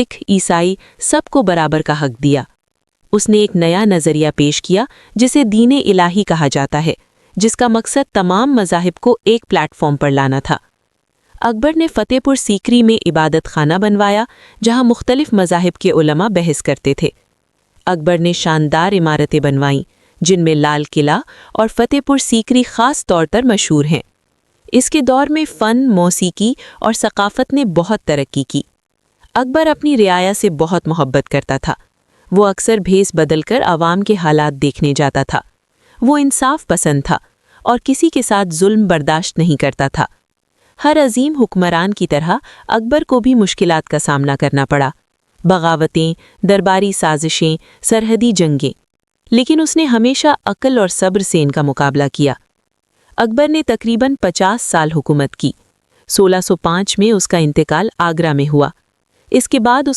سکھ عیسائی سب کو برابر کا حق دیا۔ اس نے ایک نیا نظریہ پیش کیا جسے دین الہی کہا جاتا ہے، جس کا مقصد تمام مذاہب کو ایک پلیٹ فارم پر لانا تھا۔ اکبر نے فتح پور سیکری میں عبادت خانہ بنوایا جہاں مختلف مذاہب کے علماء بحث کرتے تھے۔ اکبر نے شاندار عمارتیں بنوائیں جن میں لال قلعہ اور فتح پور سیکری خاص طور پر مشہور ہیں۔ اس کے دور میں فن، موسیقی اور ثقافت نے بہت ترقی کی۔ اکبر اپنی رعایا سے بہت محبت کرتا تھا۔ وہ اکثر بھیس بدل کر عوام کے حالات دیکھنے جاتا تھا۔ وہ انصاف پسند تھا اور کسی کے ساتھ ظلم برداشت نہیں کرتا تھا۔ ہر عظیم حکمران کی طرح اکبر کو بھی مشکلات کا سامنا کرنا پڑا، بغاوتیں، درباری سازشیں، سرحدی جنگیں، لیکن اس نے ہمیشہ عقل اور صبر سے ان کا مقابلہ کیا۔ اکبر نے تقریباً 50 سال حکومت کی۔ 1605 میں اس کا انتقال آگرہ میں ہوا۔ اس کے بعد اس